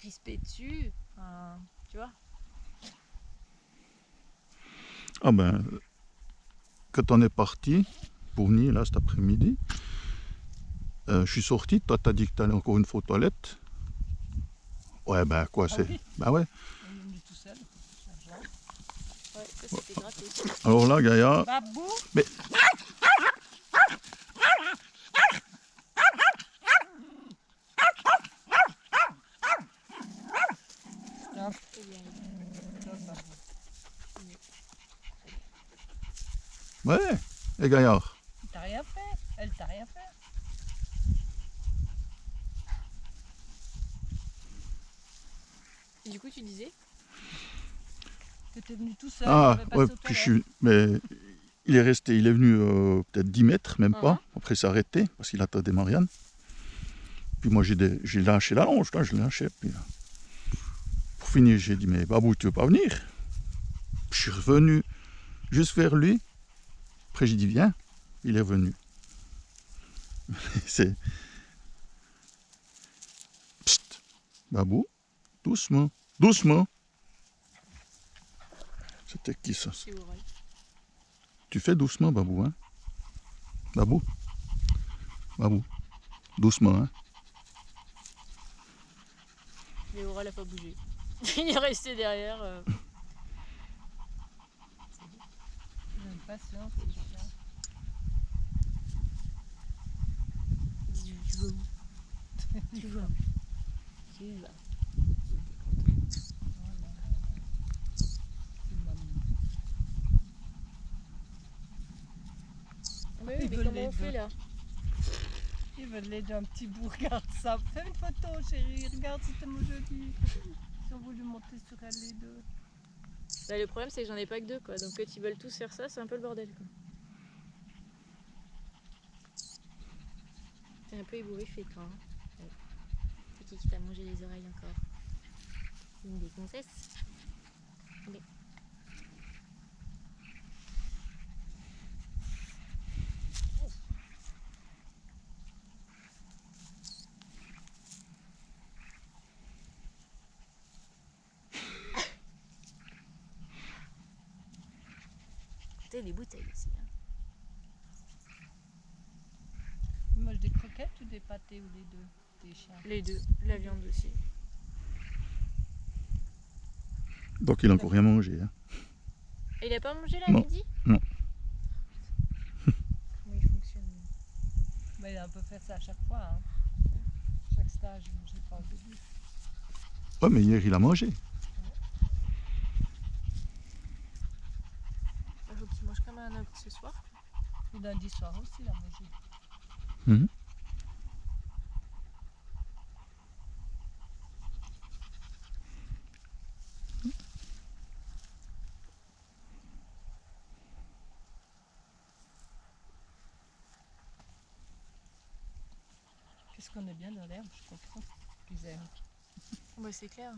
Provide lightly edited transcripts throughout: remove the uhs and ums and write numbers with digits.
crisper dessus. Enfin, tu vois. Ah ben, quand on est parti pour venir là cet après-midi, je suis sorti, toi t'as dit que t'allais encore une fois aux toilettes. Ouais ben quoi c'est... Oui. Ben ouais. Il est venu tout seul. Ouais, ça c'était gratos. Alors là Gaïa... Babou. Mais... Stop. Eh bien, Stop, Babou. Ouais, et Gaillard. T'as rien fait. Elle t'a rien fait. et du coup, tu disais T'étais venu tout seul. Ah t'avais passé ouais, aux puis je toilettes. suis... Mais il est resté, il est venu peut-être 10 mètres, même pas. Mhm. Après il s'est arrêté parce qu'il attendait Marianne. Puis moi j'ai lâché la longe, là, je l'ai lâché. Puis, pour finir, j'ai dit, mais Babou, tu veux pas venir? Puis je suis revenu juste vers lui. Après j'ai dit, viens. Il est venu. C'est... Psst, Babou, doucement, doucement. C'était qui ça? c'est Aurel. Tu fais doucement, Babou, hein? Babou, Babou, doucement, hein? Mais Aurel a pas bougé. Il est resté derrière. J'ai une patience, c'est chiant. Tu vas où Tu vas où Tu vas. Voilà. C'est maman. Mais oui, Ils mais veulent comment les on fait deux. là Ils veulent les deux un petit bout. Regarde ça. Fais une photo, chérie. Regarde, c'est tellement joli. Ils ont voulu monter sur elle les deux. Bah, le problème c'est que j'en ai pas que deux quoi. Donc quand ils veulent tous faire ça, c'est un peu le bordel quoi. T'es un peu ébouriffé toi. Hein. Ouais. C'est qui t'a mangé les oreilles encore? Une des gonzesses. Mais... T'as des bouteilles aussi. Hein. Ils mangent des croquettes ou des pâtés ou les deux? Des chiens. Les deux, la viande aussi. Donc il a encore rien mangé, hein? Et il a pas mangé là à Non. midi? Non. Comment il fonctionne? Mais il a un peu fait ça à chaque fois. Hein. Chaque stage, je ne sais pas au début. Ouais, mais hier il a mangé. Il faut qu'il mange comme un ogre ce soir. Et lundi soir aussi, il a mangé. Mhm. Qu'est-ce qu'on est bien dans l'herbe, je comprends qu'ils aiment. Bah c'est clair.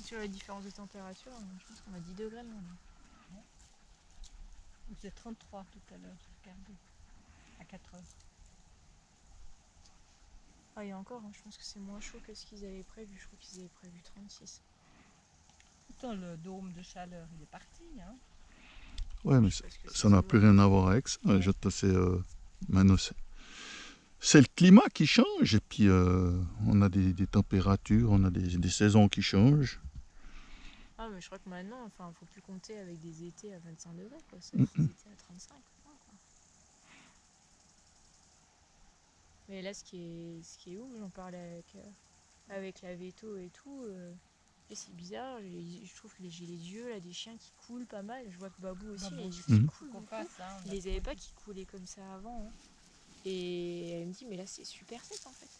Sur la différence de température, je pense qu'on a 10 degrés là. Il faisait 33 tout à l'heure, j'ai regardé. À 4 heures. Ah et encore, hein, je pense que c'est moins chaud que ce qu'ils avaient prévu. Je crois qu'ils avaient prévu 36. Pourtant, le dôme de chaleur, il est parti. Hein. Ouais, mais Je sais pas ce que ça n'a plus rien à voir avec ça. Ouais. Maintenant, c'est le climat qui change. Et puis, on a des températures, on a des saisons qui changent. Ah mais je crois que maintenant, enfin, faut plus compter avec des étés à 25 degrés quoi. Ça va être des étés à 35. Quoi. Mais là, ce qui est ouf, j'en parlais avec la veto et tout. Et c'est bizarre, je trouve que j'ai les yeux là des chiens qui coulent pas mal. Je vois que Babou aussi, Babou les yeux aussi, qui Mhm. coulent qu'on beaucoup. fasse, hein, Il les avait pas qui coulaient comme ça avant. Hein. Et elle me dit, mais là c'est super sec en fait.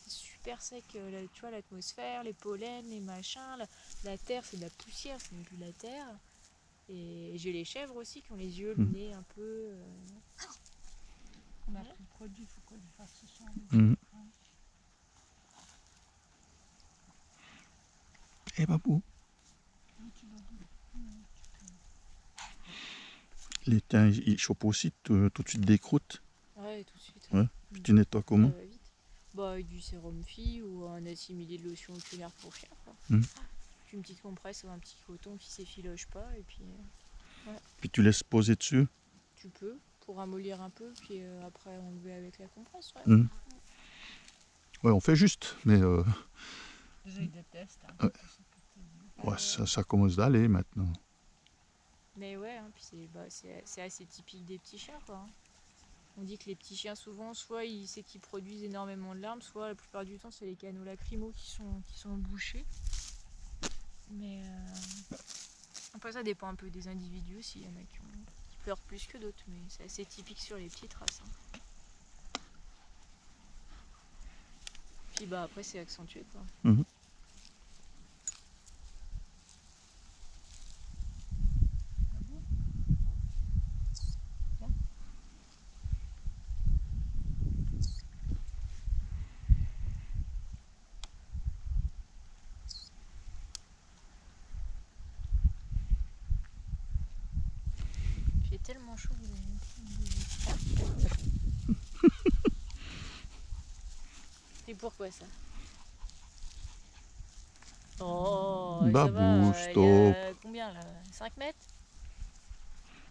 C'est super sec, tu vois, l'atmosphère, les pollens, les machins, la terre c'est de la poussière, c'est même plus de la terre. Et j'ai les chèvres aussi qui ont les yeux, le Mhm. nez un peu. On a pris le produit, il faut qu'on lui fasse ce soir. Mhm. Et Babou, les tiens, ils chopent aussi tout de suite des croûtes. Ouais, tout de suite. Ouais. Puis tu nettoies comment? Ça va vite. Bah, avec du sérum fille ou un assimilé de lotion oculaire pour chien, quoi. Mm. Puis une petite compresse ou un petit coton qui s'effiloche pas, et puis Puis tu laisses poser dessus. tu peux, pour ramollir un peu, puis après enlever avec la compresse, ouais. Mm. Ouais, on fait juste, mais Je déteste. Hein. Ouais. ouais, ça commence d'aller maintenant. Mais ouais, hein, puis c'est assez typique des petits chiens, quoi. Hein. On dit que les petits chiens, souvent, soit c'est qu'ils produisent énormément de larmes, soit la plupart du temps, c'est les canaux lacrymaux qui sont bouchés. Mais après, ça dépend un peu des individus aussi. Il y en a qui pleurent plus que d'autres, mais c'est assez typique sur les petites races. Hein. Puis bah après, c'est accentué, quoi. Mhm. Il fait tellement chaud, vous avez même Et pourquoi ça? Oh, ça Babou, va, stop. y a combien là? 5 mètres?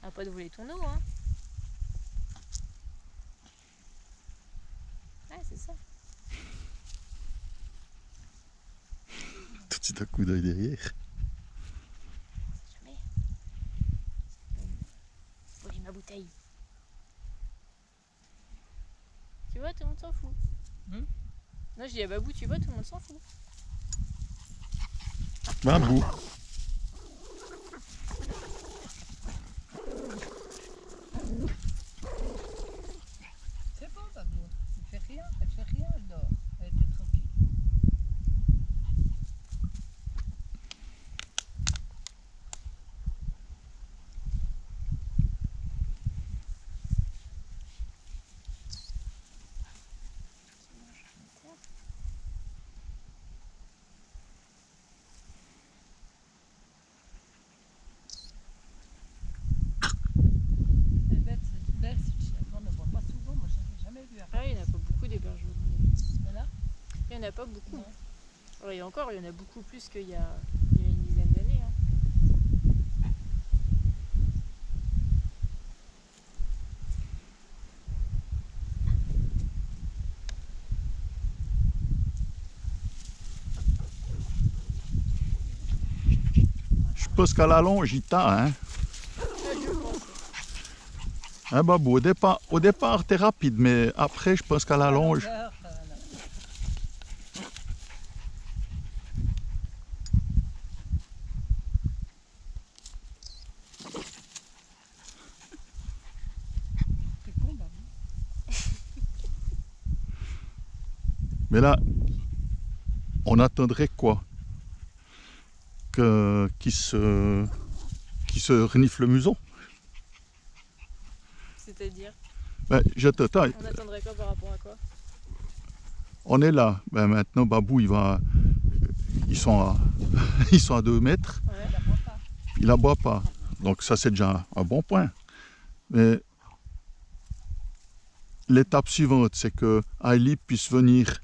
On va pas de voler ton eau, hein? Ouais, c'est ça. Tout de suite un coup d'œil derrière. Jamais. Voler ma bouteille. Tu vois, tout le monde s'en fout. Non, je dis à Babou, tu vois, tout le monde s'en fout. Babou. C'est bon, Babou. Elle fait rien, elle dort. Elle était tranquille. C'est belle cette chienne. On ne voit pas souvent, moi je n'avais jamais vu. Ah, il n'y en a pas beaucoup des bergers. Voilà. Il n'y en a pas beaucoup. Non. Alors, et encore, il y en a beaucoup plus qu'il y a une dizaine d'années. Hein. Je pense qu'à la longe, il t'a, hein. Je pense. Hein, Babou, au départ, t'es rapide, mais après, je pense qu'à la longe. Longueur, c'est con, Babou. Mais là, on attendrait quoi? Qu'il se renifle le museau. C'est-à-dire, Ben, je t'attends. on attendrait quoi par rapport à quoi? On est là. Ben, maintenant, Babou, ils sont à 2 mètres. Ouais. Elle la voit pas. Il aboie pas. Donc ça, c'est déjà un bon point. Mais l'étape suivante, c'est que Hailey puisse venir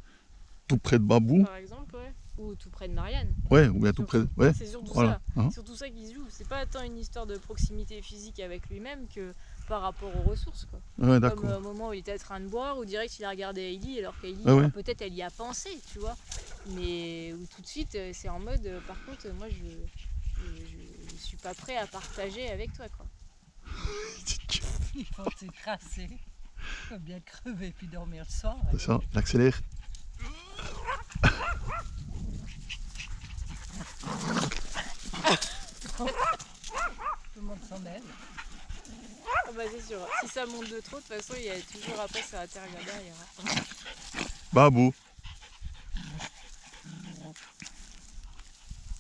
tout près de Babou. Par exemple, ouais. Ou tout près de Marianne. Ouais, ou bien tout près. Ouais, C'est surtout voilà. ça. Hein. C'est surtout ça qui se joue. C'est pas tant une histoire de proximité physique avec lui-même que par rapport aux ressources, quoi. Ouais, Comme d'accord. au moment où il était en train de boire, ou direct il a regardé Hailey, alors qu'Hailey, Ouais, ouais. peut-être elle y a pensé, tu vois. Mais où tout de suite, c'est en mode, par contre, moi je suis pas prêt à partager avec toi, quoi. Il faut s'écraser. Il faut bien crever puis dormir le soir. C'est ça, il accélère. Tout le monde s'en mêle. Ah bah c'est sûr. Si ça monte de trop, de toute façon, il y a toujours après ça va te regarder derrière. Babou.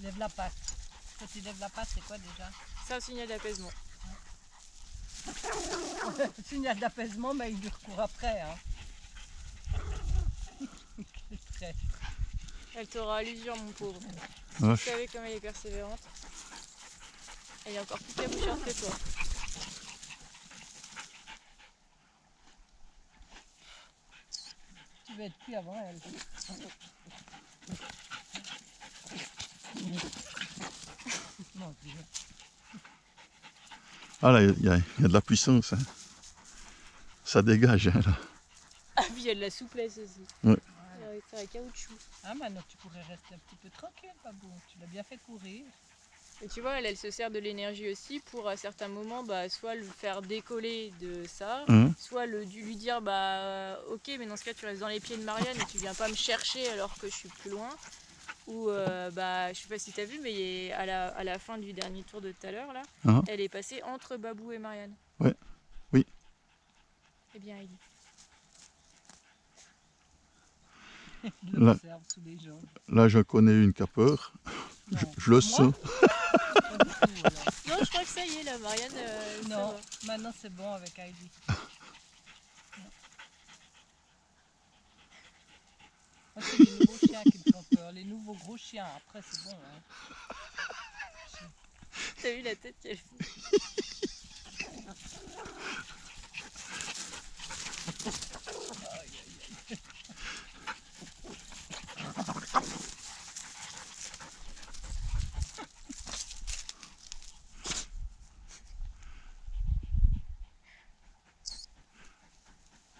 Lève la patte. Quand tu lèves la patte, c'est quoi déjà? C'est un signal d'apaisement. Signal d'apaisement, mais il lui recourt après. Hein. Quel traître. Elle t'aura à l'usure, mon pauvre. Ouais. Vous savez comme elle est persévérante. Elle est encore plus caboucharde que toi. Tu vais être cuit avant elle. Mon Dieu. Ah là, il y a de la puissance. Hein. Ça dégage, hein, là. Ah, puis il y a de la souplesse aussi. Ouais. C'est un caoutchouc. Ah, maintenant tu pourrais rester un petit peu tranquille, Babou. Tu l'as bien fait courir. Et tu vois, elle se sert de l'énergie aussi pour à certains moments soit le faire décoller de ça, Hein. soit lui dire ok, mais dans ce cas tu restes dans les pieds de Marianne et tu viens pas me chercher alors que je suis plus loin. Ou je sais pas si t'as vu, mais à la fin du dernier tour de tout à l'heure là, Hein. elle est passée entre Babou et Marianne. Ouais. Oui. Eh bien, Heidi. Il Là. observe tous les jours. Là, je connais une qui a peur. Non. Je le Moi sens. Pas du tout, alors. Non, je crois que ça y est, là, Marianne. ça Non, va. maintenant c'est bon avec Heidi. Moi, c'est les nouveaux chiens qui me font peur. Les nouveaux gros chiens, après c'est bon. Hein. T'as vu la tête qu'elle fait?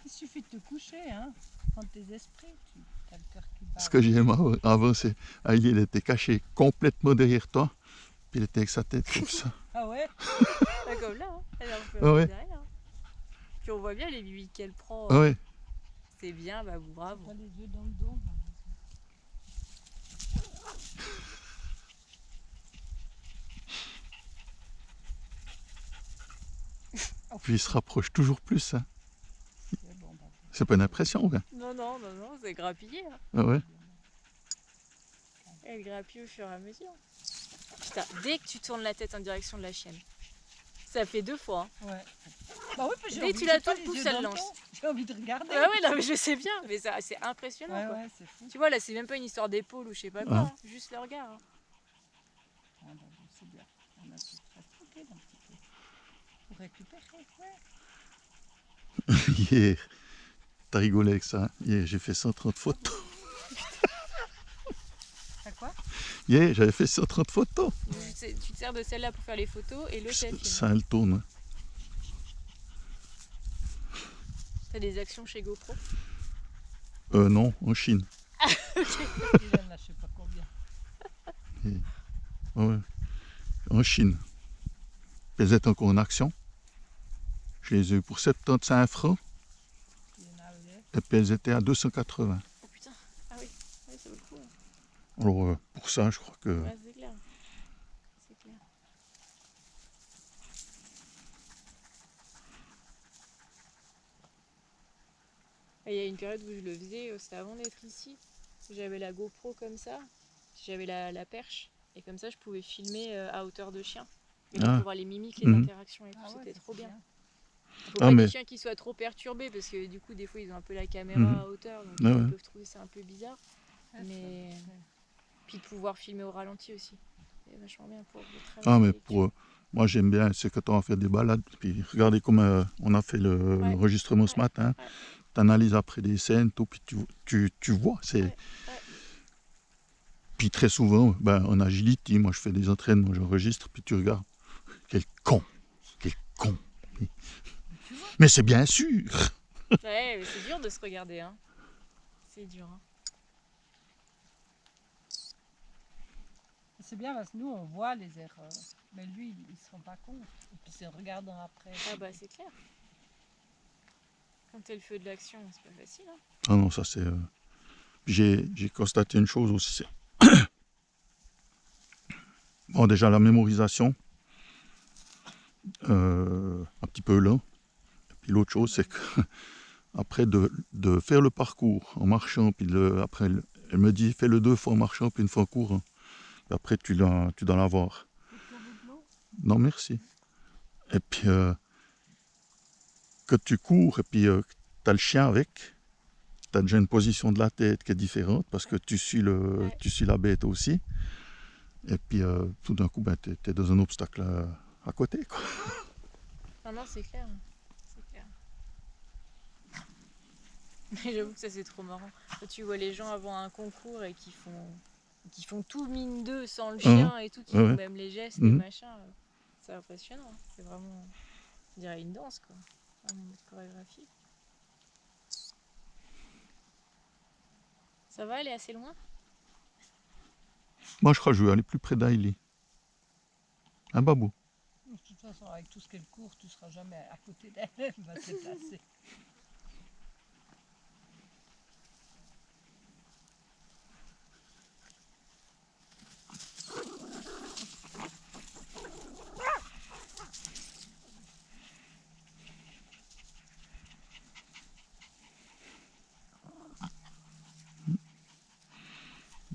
Il suffit de te coucher, hein. Prendre tes esprits, tu as le cœur qui bat. Ce que j'aime avant, c'est Heidi, elle était cachée complètement derrière toi. Puis elle était avec sa tête comme ça. Ah ouais? Pas comme là, hein. Elle est un peu Ah ouais. derrière. Hein. Puis on voit bien les billes qu'elle prend. Ah ouais. C'est bien, bah bravo. Pas les yeux dans le dos. Puis il se rapproche toujours plus. Hein. C'est bon, bah, C'est pas une impression. Hein. Non, non, non, non, c'est grappillé. Hein. Ah ouais. Elle grappille au fur et à mesure. Putain, dès que tu tournes la tête en direction de la chienne, ça fait 2 fois. Hein. ouais. Bah oui, parce que Dès que tu la tournes, pouf, ça le lance. J'ai envie de regarder. Ah ouais, non, mais je sais bien, mais c'est impressionnant. Ouais, Quoi. ouais, c'est fou. Tu vois, là, c'est même pas une histoire d'épaule ou je sais pas quoi, Ah. hein, juste le regard. Hein. Ah, bah, bon, c'est bien. On a tout tranquille un petit peu. Pour récupérer, ouais. Hier, t'as rigolé avec ça. Hein. Hier, j'ai fait 130 photos. T'as quoi? Hier, j'avais fait 130 photos. Tu te sers de celle-là pour faire les photos et l'autre, elle filme. Ça, elle tourne. Hein. T'as des actions chez GoPro? Non, en Chine. Il en a je sais pas combien. Ouais. En Chine. Elles étaient encore en action. Je les ai eues pour 75 francs. Il y en avait. Et puis elles étaient à 280. Oh putain, ah oui, ouais, ça vaut le coup. Hein. Alors pour ça, je crois que... Ouais, c'est clair. C'est clair. Et il y a une période où je le faisais, c'était avant d'être ici. J'avais la GoPro comme ça, j'avais la perche, et comme ça je pouvais filmer à hauteur de chien. Et donc, pour voir les mimiques, les interactions et tout, Ah ouais, c'était ça, trop c'est bien. Faut Ah, pas mais- que les chiens qui soient trop perturbés parce que du coup des fois ils ont un peu la caméra Mhm. à hauteur donc Ah ils ouais. peuvent trouver ça un peu bizarre. Ah, Mais ça, puis de pouvoir filmer au ralenti aussi. C'est vachement bien pour le Ah travail. mais pour... moi j'aime bien, c'est que tu as fait des balades. Puis regardez comme on a fait l'enregistrement ce matin. Ouais. Tu analyses après des scènes, tout, puis tu vois. C'est... Ouais. Puis très souvent, en agility, moi je fais des entraînements, j'enregistre, puis tu regardes. Quel con. Quel con. Mais c'est bien sûr. Ouais, mais c'est dur de se regarder. Hein. C'est dur. Hein. C'est bien parce que nous on voit les erreurs. Mais lui, il se rend pas compte. Et puis c'est en regardant après. Ah bah c'est clair. Quand t'es le feu de l'action, c'est pas facile. Hein. Ah non, ça c'est... Puis j'ai constaté une chose aussi, c'est... Bon, déjà la mémorisation, un petit peu lent. Et puis l'autre chose, c'est que après de faire le parcours en marchant, puis après elle me dit fais-le 2 fois en marchant, puis 1 fois en courant. Et après tu dois l'avoir. Non merci. Et puis que tu cours et puis tu as le chien avec, tu as déjà une position de la tête qui est différente parce que tu suis la bête aussi. Et puis tout d'un coup, tu es dans un obstacle à côté. Quoi. Non, non, c'est clair. C'est clair. Mais j'avoue que ça c'est trop marrant. Quand tu vois les gens avant un concours et qui font tout mine d'eux sans le chien et tout, qui Ouais, font ouais. même les gestes, les Mhm. machins, c'est impressionnant. Hein. C'est vraiment, on dirait une danse quoi, une chorégraphie. Ça va, elle est assez loin? Moi, je crois que je vais aller plus près d'Aïli. Un babou. De toute façon, avec tout ce qu'elle court, tu ne seras jamais à côté d'elle, elle va se déplacer.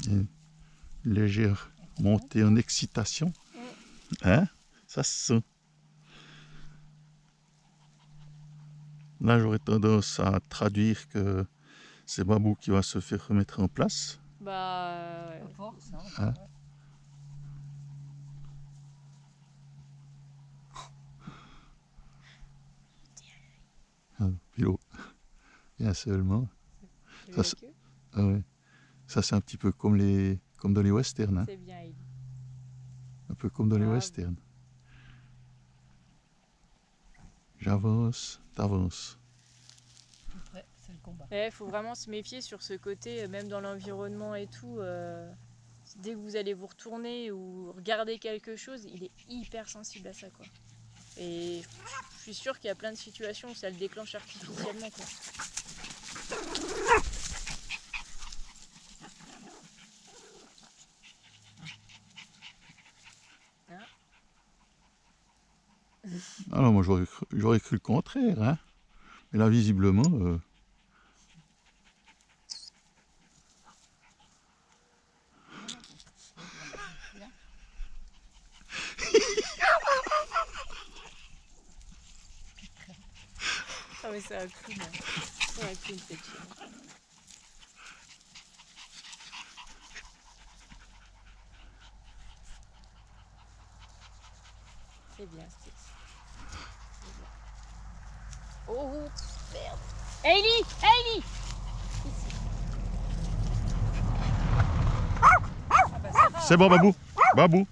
Une légère montée en excitation. Hein? Ça se sent. Là, j'aurais tendance à traduire que c'est Babou qui va se faire remettre en place. Bah ouais. À force, hein. Hein? Ouais. Pilot. Bien seulement. Tu Ça, veux la queue? ah ouais. Ça, c'est un petit peu comme dans les westerns. Hein? C'est bien, Ellie. Un peu comme dans les Bravo. westerns. J'avance, t'avances. Tout près, c'est le combat. Il faut vraiment se méfier sur ce côté, même dans l'environnement et tout. Dès que vous allez vous retourner ou regarder quelque chose, il est hyper sensible à ça, quoi. Et je suis sûre qu'il y a plein de situations où ça le déclenche artificiellement, quoi. Alors moi j'aurais cru le contraire, hein. Mais là visiblement, Ah mais ça a plu, là. Ça a plu, cette chienne. C'est bien, Stix. C'est bien. Oh, merde. Hailey! Hailey! Ah bah, c'est rare. c'est bon Babou, Babou.